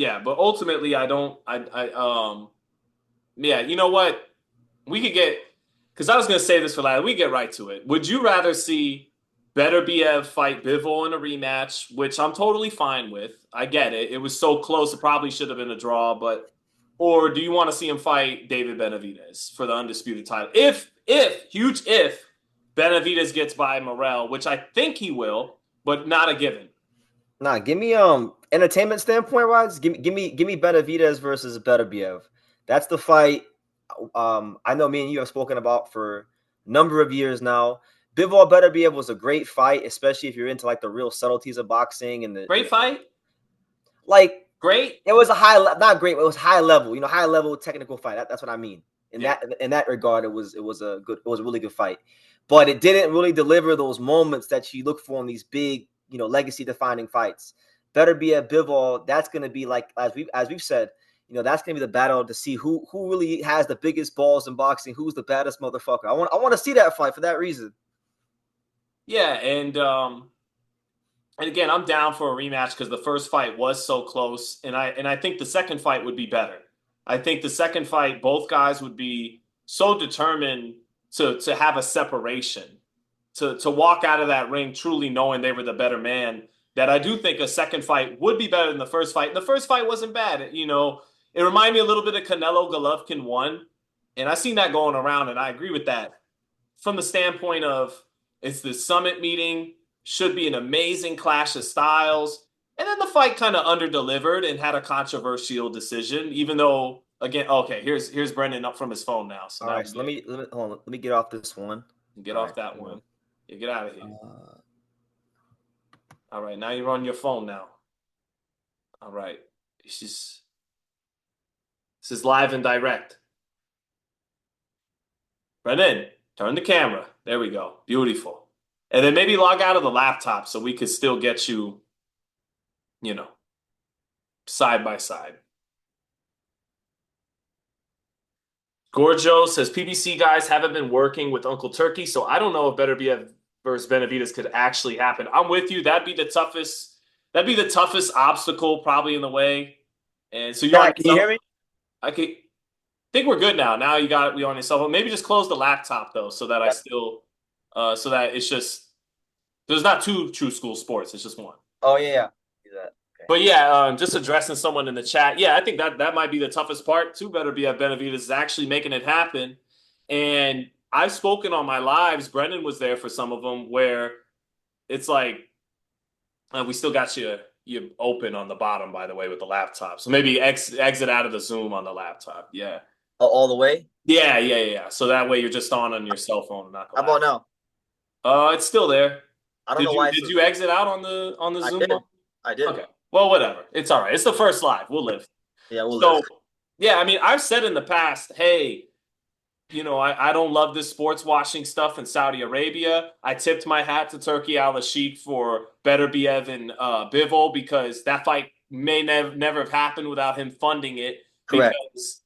Yeah, but ultimately, I don't. Yeah, you know what? We could get because I was gonna say this for last. We get right to it. Would you rather see Beterbiev fight Bivol in a rematch, which I'm totally fine with? I get it. It was so close; it probably should have been a draw. But or do you want to see him fight David Benavidez for the undisputed title? If huge if Benavidez gets by Morrell, which I think he will, but not a given. Nah, give me entertainment standpoint wise, give me Benavidez versus Beterbiev. That's the fight. I know me and you have spoken about for a number of years now. Bivol Beterbiev was a great fight, especially if you're into like the real subtleties of boxing and Great fight, like great. it was a not great, but it was high level. High level technical fight. That's what I mean. In Yeah. that regard, it was a really good fight, but it didn't really deliver those moments that you look for in these big legacy defining fights. Better be at Bivol. That's going to be like as we've said. That's gonna be the battle to see who really has the biggest balls in boxing, who's the baddest motherfucker. I want to see that fight for that reason. Yeah, and again, I'm down for a rematch because the first fight was so close, and I think the second fight would be better. I think the second fight, both guys would be so determined to have a separation, to walk out of that ring truly knowing they were the better man. That I do think a second fight would be better than the first fight. And the first fight wasn't bad. It reminded me a little bit of Canelo Golovkin one, and I seen that going around, and I agree with that from the standpoint of it's the summit meeting, should be an amazing clash of styles. And then the fight kind of underdelivered and had a controversial decision, even though again, okay, here's Brendan up from his phone now. So All now right, we so hold on, let me get off this one. get All off right, that hold one. on. Yeah, get out of here. Uh, All right, now you're on your phone now. All right. This is live and direct. Brendan, turn the camera. There we go. Beautiful. And then maybe log out of the laptop so we could still get you, you know, side by side. Gorjo says PBC guys haven't been working with Uncle Turkey, so I don't know if Beterbiev versus Benavides could actually happen. I'm with you. That'd be the toughest. That'd be the toughest obstacle probably in the way. And so you're on Zach, your can you cell. hear me? I could think we're good now. Now you got we on your cell phone. Maybe just close the laptop though, so that I Yep. still, so that it's just there's not two true school sports. It's just one. Oh yeah. Do that. Okay. But yeah, just addressing someone in the chat. Yeah, I think that might be the toughest part too. Better be at Benavides is actually making it happen. And I've spoken on my lives. Brendan was there for some of them where it's like we still got you open on the bottom, by the way, with the laptop. So maybe exit out of the Zoom on the laptop. Yeah, All the way. yeah. So that way you're just on your cell phone and not the How about laptop. now? It's still there. I don't Did know you why did you exit out on the I Zoom? did. I did. Okay. Well, whatever. It's all right. It's the first live. We'll live. Yeah, we'll live. So, yeah, I mean, I've said in the past, hey, I don't love this sports washing stuff in Saudi Arabia. I tipped my hat to Turkey Al Sheikh for Beterbiev and Bivol because that fight may never have happened without him funding it. Correct. Because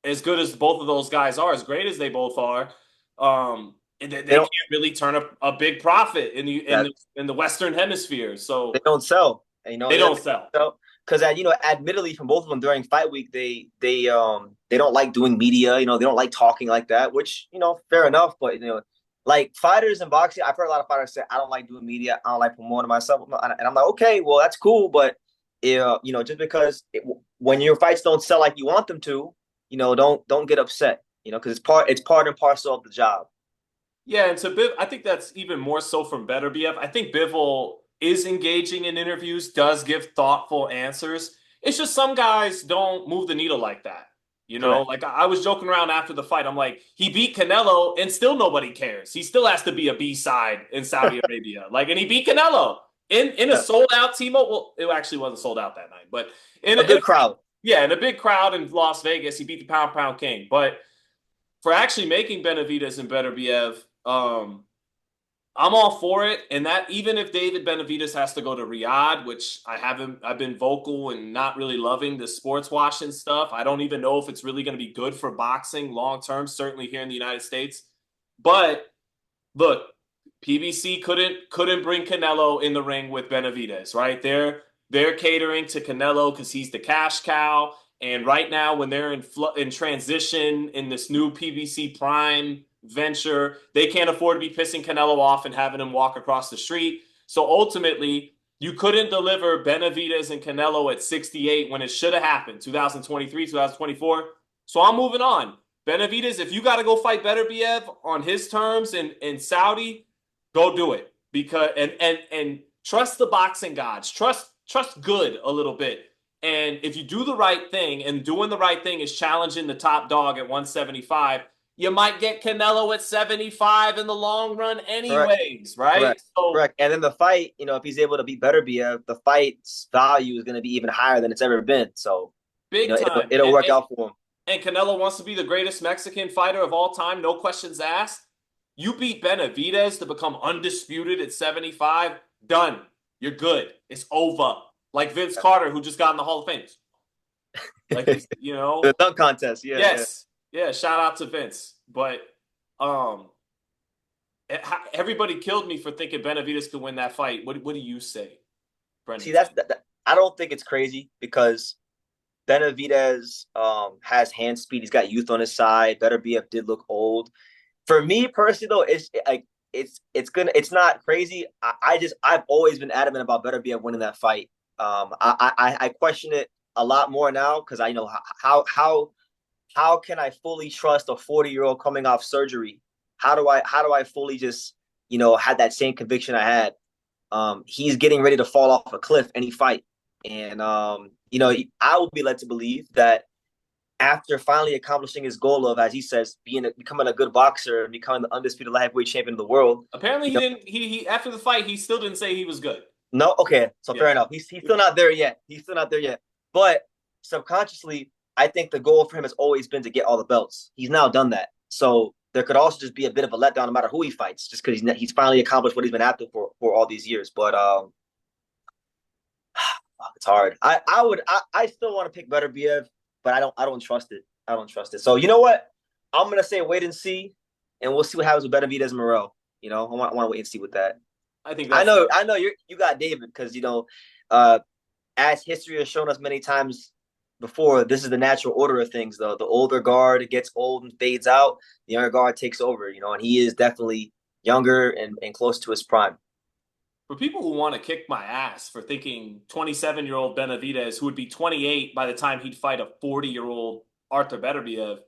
as good as both of those guys are, as great as they both are, They they don't. can't really turn a big profit That in the Western Hemisphere. they So don't sell. they don't sell. So because admittedly, from both of them during fight week, they don't like doing media. They don't like talking like that, which fair enough. But like fighters in boxing, I've heard a lot of fighters say, "I don't like doing media. I don't like promoting myself," and I'm like, okay, well that's cool, but just because when your fights don't sell like you want them to, don't get upset. Because it's part and parcel of the job. Yeah, and to Biv, I think that's even more so from Beterbiev. I think Bivol is engaging in interviews, does give thoughtful answers. It's just some guys don't move the needle like that. Correct. Like I was joking around after the fight. I'm like, he beat Canelo and still nobody cares. He still has to be a B side in Saudi Arabia. Like, and he beat Canelo in a Yeah. sold out T-Mobile. Well, it actually wasn't sold out that night, but A good crowd. yeah, in a big crowd in Las Vegas, he beat the pound king. But for actually making Benavides and Beterbiev, I'm all for it. And that even if David Benavides has to go to Riyadh, which I've been vocal and not really loving the sports washing stuff. I don't even know if it's really going to be good for boxing long term, certainly here in the United States. But look, PBC couldn't bring Canelo in the ring with Benavides, right? they're catering to Canelo because he's the cash cow. And right now, when they're in transition in this new PBC Prime venture, they can't afford to be pissing Canelo off and having him walk across the street. So ultimately, you couldn't deliver Benavidez and Canelo at 68 when it should have happened, 2023, 2024. So I'm moving on. Benavidez, if you got to go fight Beterbiev on his terms in Saudi, go do it. Because and trust the boxing gods. Trust good a little bit. And if you do the right thing, and doing the right thing is challenging the top dog at 175, you might get Canelo at 75 in the long run Correct. anyways, right? Correct. So Correct. And then the fight, if he's able to beat Beterbiev, the fight's value is going to be even higher than it's ever been. So, big time. it'll work out for him. And Canelo wants to be the greatest Mexican fighter of all time, no questions asked. You beat Benavidez to become undisputed at 75, done. You're good. It's over. Like Vince Carter, who just got in the Hall of Fame. Like, The dunk contest. Yeah. yes. Yeah, shout out to Vince. But um everybody killed me for thinking Benavidez could win that fight. What do you say, Brendan? See, I don't think it's crazy because Benavidez has hand speed. He's got youth on his side. Beterbiev did look old. For me personally, though, it's not crazy. I've always been adamant about Beterbiev winning that fight. I question it a lot more now because I know how can I fully trust a 40-year-old coming off surgery? How do I fully just had that same conviction I had? He's getting ready to fall off a cliff any fight, and I would be led to believe that after finally accomplishing his goal of, as he says, becoming a good boxer and becoming the undisputed light heavyweight champion of the world. Apparently, he didn't. He after the fight, he still didn't say he was good. No, okay, so Yeah. fair enough. He's still not there yet. He's still not there yet. But subconsciously, I think the goal for him has always been to get all the belts. He's now done that. So there could also just be a bit of a letdown no matter who he fights, just because he's finally accomplished what he's been after for all these years. But it's hard. I still want to pick Beterbiev, but I don't trust it. I don't trust it. So you know what? I'm gonna say wait and see, and we'll see what happens with Benavidez and Morrell. I want to wait and see with that. I think I that's know you got David because as history has shown us many times before, this is the natural order of things. Though the older guard gets old and fades out, the younger guard takes over. And he is definitely younger and close to his prime. for people who want to kick my ass for thinking 27-year-old Benavidez, who would be 28 by the time he'd fight a 40-year-old Artur Beterbiev.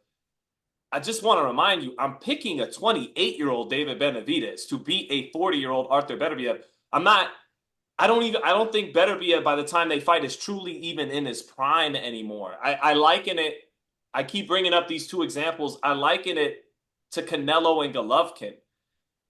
I just want to remind you, I'm picking a 28-year-old David Benavidez to beat a 40-year-old Artur Beterbiev. I don't think Beterbiev by the time they fight is truly even in his prime anymore. I liken it, I keep bringing up these two examples. I liken it to Canelo and Golovkin.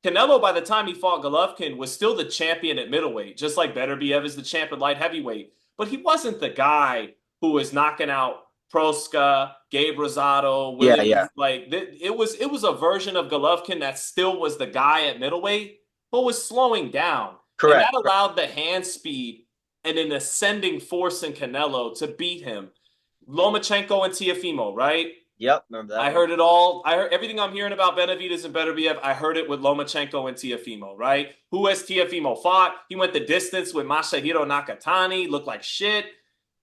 Canelo, by the time he fought Golovkin, was still the champion at middleweight, just like Beterbiev is the champion light heavyweight. But he wasn't the guy who was knocking out Proska, Gabe Rosado, Yeah, William. yeah, It was a version of Golovkin that still was the guy at middleweight, but was slowing down. And correct. that allowed the hand speed and an ascending force in Canelo to beat him. Lomachenko and Tiafimo, right? Yep, remember that I one. heard it all. I heard everything I'm hearing about Benavidez and Beterbiev. I heard it with Lomachenko and Tiafimo, right? Who has Tiafimo fought? He went the distance with Masahiro Nakatani, looked like shit.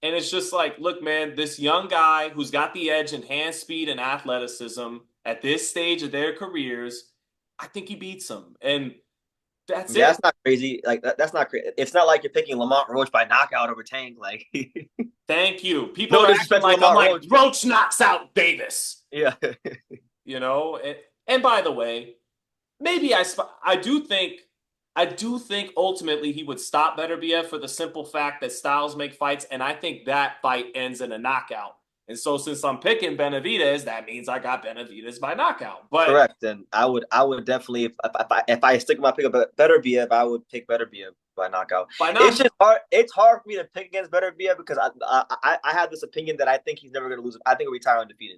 And it's just like, look, man, this young guy who's got the edge in hand speed and athleticism at this stage of their careers, I think he beats him. And that's Yeah, it. that's not crazy. Like that's not crazy. It's not like you're picking Lamont Roach by knockout over Tank. Like, Thank you. People no are acting disrespect to like I'm Lamont like Roach. Roach knocks out Davis. Yeah, You know, and by the way, maybe I do think ultimately he would stop Beterbiev for the simple fact that styles make fights, and I think that fight ends in a knockout. And so since I'm picking Benavidez, that means I got Benavidez by knockout. But correct. And I would definitely if I stick my pick up Beterbiev, I would pick Beterbiev by knockout. by It's knockout, just hard. It's hard for me to pick against Beterbiev because I have this opinion that I think he's never going to lose. I think he'll retire undefeated.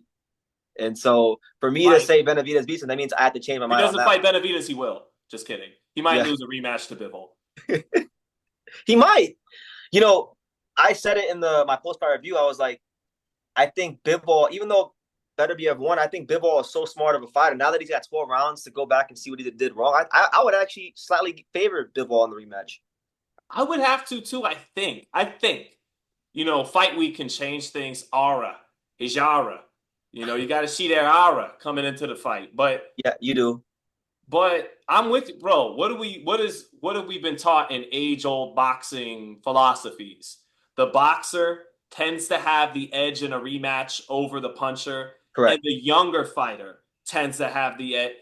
And so for me to Mike, say Benavidez beats him, that means I have to change my if he mind on doesn't that fight Benavidez, he will. Just kidding. He one. might Yeah, lose a rematch to Bivol. he might. You know, I said it in my post fight review. I was like, I think Bivol, even though Beterbiev won, I think Bivol is so smart of a fighter. Now that he's got 12 rounds to go back and see what he did wrong, I would actually slightly favor Bivol in the rematch. I would have to too, I think. Fight week can change things. Aura, his aura. You got to see their aura coming into the fight. Yeah, you do. But I'm with you, bro. What have we been taught in age-old boxing philosophies? The boxer tends to have the edge in a rematch over the puncher, and Correct. the younger fighter tends to have the edge.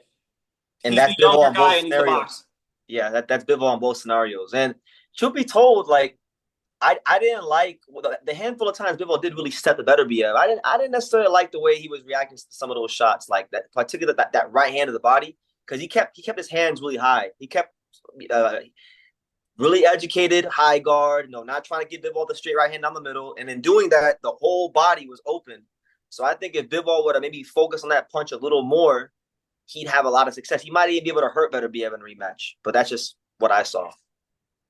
And He's the that's Bivol younger on guy both and he's the boxer. scenarios. Yeah, that's Bivol on both scenarios. And truth be told, like I didn't like the handful of times Bivol did really set the Beterbiev. I didn't necessarily like the way he was reacting to some of those shots, like that, particularly that right hand of the body, because he kept his hands really high. He kept uh, really educated, high guard, not trying to give Bivol the straight right hand down the middle. And in doing that, the whole body was open. So I think if Bivol would have maybe focused on that punch a little more, he'd have a lot of success. He might even be able to hurt Beterbiev in a rematch. But that's just what I saw.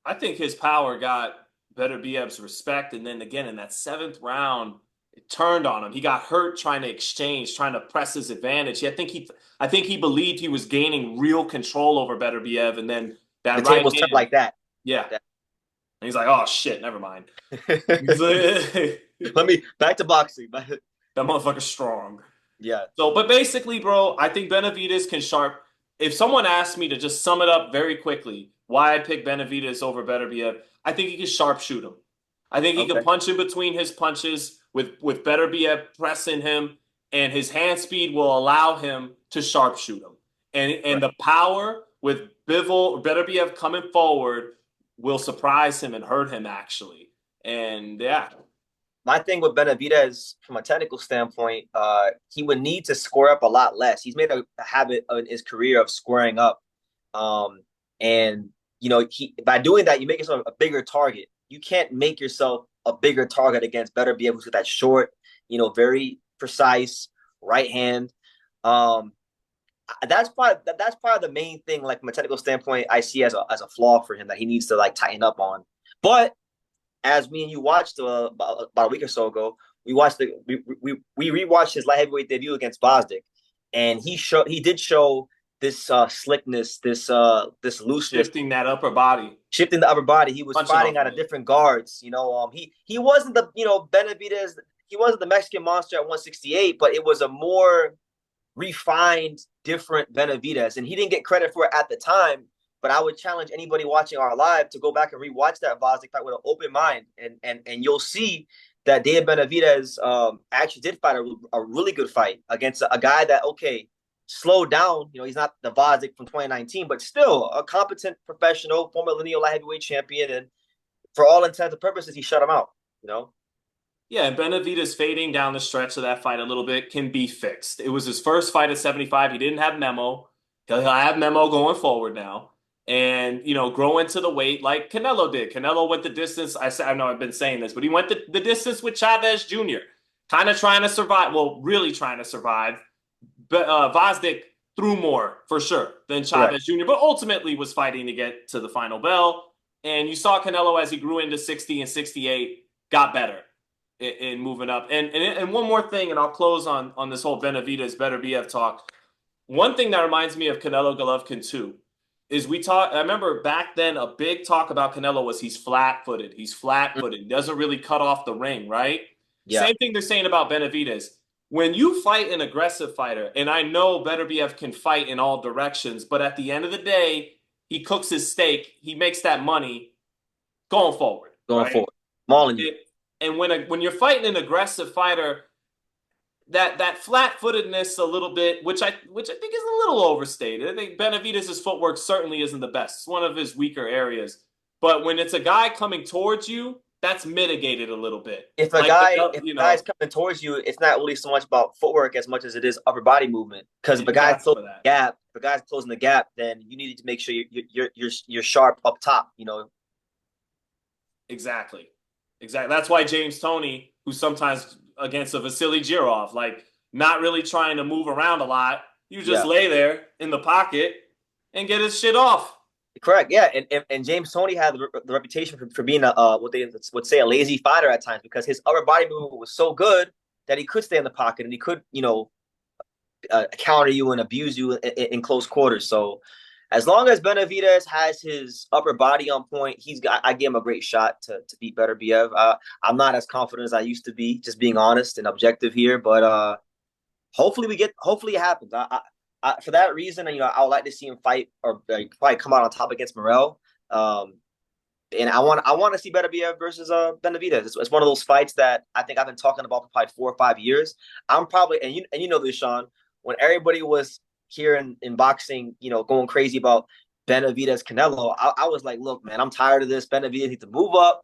I think his power got Beterbiev's respect, and then again in that seventh round, it turned on him. He got hurt trying to exchange, trying to press his advantage. I think he believed he was gaining real control over Beterbiev, and then The that right tables turned hand, like that. yeah. Like that. And he's like, "Oh shit, never mind." He's like, Let me back to boxing. that motherfucker's strong. Yeah. So, but basically, bro, I think Benavidez can sharp. If someone asked me to just sum it up very quickly, why I pick Benavidez over Beterbiev, I think he can sharpshoot him. I think he can Okay. punch in between his punches with Beterbiev pressing him, and his hand speed will allow him to sharpshoot him. And Right. the power with Beterbiev coming forward will surprise him and hurt him actually. And yeah, My thing with Benavidez, from a technical standpoint, he would need to square up a lot less. He's made a habit in his career of squaring up, um, and he by doing that, you make yourself a bigger target. You can't make yourself a bigger target against Beterbiev, who's got that short, very precise right hand. Um, that's probably the main thing, like from a technical standpoint, I see as a flaw for him that he needs to like tighten up on. But as me and you watched about a week or so ago, we rewatched his light heavyweight debut against Bosdick, and he did show this slickness, this looseness, shifting that upper body, shifting the upper body. He was punching fighting off out of of it. different guards. He wasn't the Benavidez. He wasn't the Mexican monster at 168, but it was a more refined, different Benavidez, and he didn't get credit for it at the time. But I would challenge anybody watching our live to go back and rewatch that Vosdick fight with an open mind, and you'll see that David Benavidez actually did fight a really good fight against a guy that slowed down. He's not the Vosdick from 2019, but still a competent professional, former lineal light heavyweight champion, and for all intents and purposes, he shut him out. You know, Yeah, and Benavidez fading down the stretch of that fight a little bit can be fixed. It was his first fight at 75. He didn't have memo. He'll have memo going forward now. And, grow into the weight like Canelo did. Canelo went the distance. I know I've been saying this, but he went the distance with Chavez Jr., kind of trying to survive. Well, really trying to survive. But Vosdick threw more for sure than correct. Chavez Jr., but ultimately was fighting to get to the final bell. And you saw Canelo as he grew into 60 and 68, got better in moving up. And one more thing, and I'll close on this whole Benavidez Beterbiev talk. One thing that reminds me of Canelo Golovkin too is we talk. I remember back then a big talk about Canelo was he's flat footed. He's flat footed. He doesn't really cut off the ring, right? Yeah, Same thing they're saying about Benavidez. When you fight an aggressive fighter, and I know Beterbiev can fight in all directions, but at the end of the day, he cooks his steak. He makes that money going forward, going right? forward, mauling you. It, and when you're fighting an aggressive fighter, that flat footedness a little bit, which I think is a little overstated. I think Benavidez's footwork certainly isn't the best. It's one of his weaker areas. But when it's a guy coming towards you, that's mitigated a little bit. if a Like guy if a guy's coming towards you, it's not really so much about footwork as much as it is upper body movement. Because if and a you guy's asked closing for that. the gap, if a guy's closing the gap, then you need to make sure you're sharp up top. Exactly. Exactly. That's why James Toney, who's sometimes against a Vasily Girov, like not really trying to move around a lot, you just Yeah, lay there in the pocket and get his shit off. correct. Yeah, and James Toney had the reputation for being what they would say a lazy fighter at times because his upper body movement was so good that he could stay in the pocket and he could counter you and abuse you in close quarters. So as long as Benavidez has his upper body on point, I give him a great shot to beat Beterbiev. I'm not as confident as I used to be, just being honest and objective here. But hopefully it happens. For that reason, I would like to see him fight or probably come out on top against Morel. Um, and I want to see Beterbiev versus Benavidez. It's one of those fights that I think I've been talking about for probably 4 or 5 years. I'm probably and you know this, Sean. When everybody was here in boxing, going crazy about Benavidez Canelo, I was like, look, man, I'm tired of this. Benavidez needs to move up.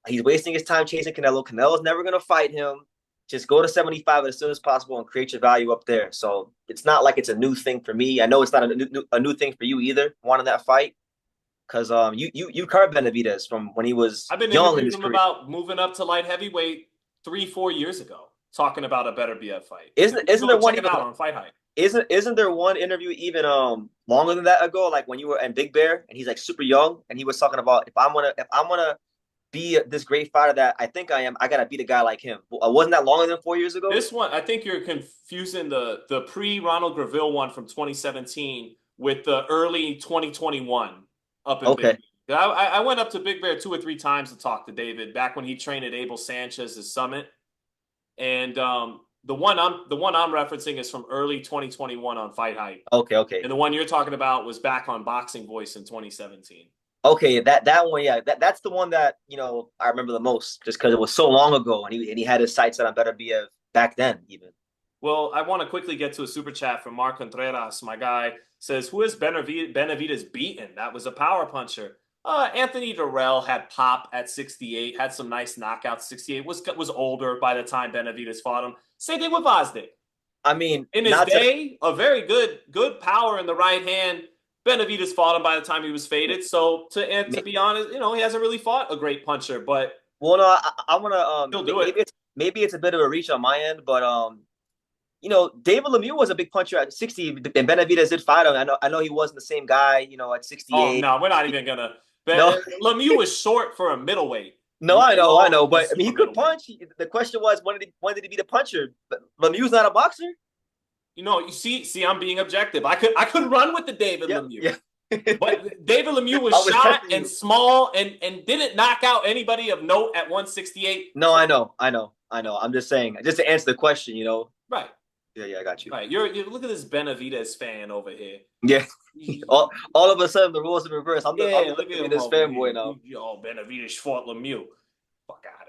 He's wasting his time chasing Canelo. Canelo's never gonna fight him. Just go to 75 as soon as possible and create your value up there. So it's not like it's a new thing for me. I know it's not a new thing for you either, wanting that fight. Because you covered Benavidez from when he was I've been young in interviewing his him career. about moving up to light heavyweight 3, 4 years ago, talking about a Beterbiev fight. Isn't You can isn't go there one check it even out on Fight Hype. isn't there one interview even longer than that ago, like when you were in Big Bear and he's like super young and he was talking about if I'm gonna be this great fighter that I think I am, I gotta beat a guy like him. Wasn't that longer than 4 years ago? This one, I think you're confusing the pre Ronald Graville one from 2017 with the early 2021 up in Big Okay, Bear. I went up to Big Bear 2 or 3 times to talk to David back when he trained at Abel Sanchez's Summit, and the one I'm referencing is from early 2021 on Fight Hype, okay. and the one you're talking about was back on Boxing Voice in 2017. Okay, that one, yeah, that's the one that I remember the most, just because it was so long ago, and he had his sights set on Beterbiev back then, even. Well, I want to quickly get to a super chat from Mark Contreras. My guy says, "Who is Benavidez beaten? That was a power puncher." Anthony Durrell had pop at 68, had some nice knockouts. 68 was older by the time Benavidez fought him. Same thing with Vazdik. I mean, In his not to day, a very good power in the right hand. Benavidez fought him by the time he was faded. So to be honest, he hasn't really fought a great puncher, but well, no, I want to he'll do it. maybe it's a bit of a reach on my end, but David Lemieux was a big puncher at 60, and Benavidez did fight him. I know he wasn't the same guy, at Oh 68. no, we're not even gonna. No, Lemieux was short for a middleweight. no, I know, Was but I mean, he super could middleweight. punch. The question was, when did he be the puncher? But Lemieux's not a boxer. You see, I'm being objective. I could run with the David Yeah, Lemieux, yeah. but David Lemieux was I was shot testing and you. small and didn't knock out anybody of note at 168. No, I know. I'm just saying, just to answer the question. Right, Yeah, I got you. right. You look at this Benavidez fan over here. Yeah, all of a sudden the roles in reverse. I'm the Yeah, look at him Benavidez over fanboy here. now. Benavidez fought Lemieux. Fuck out.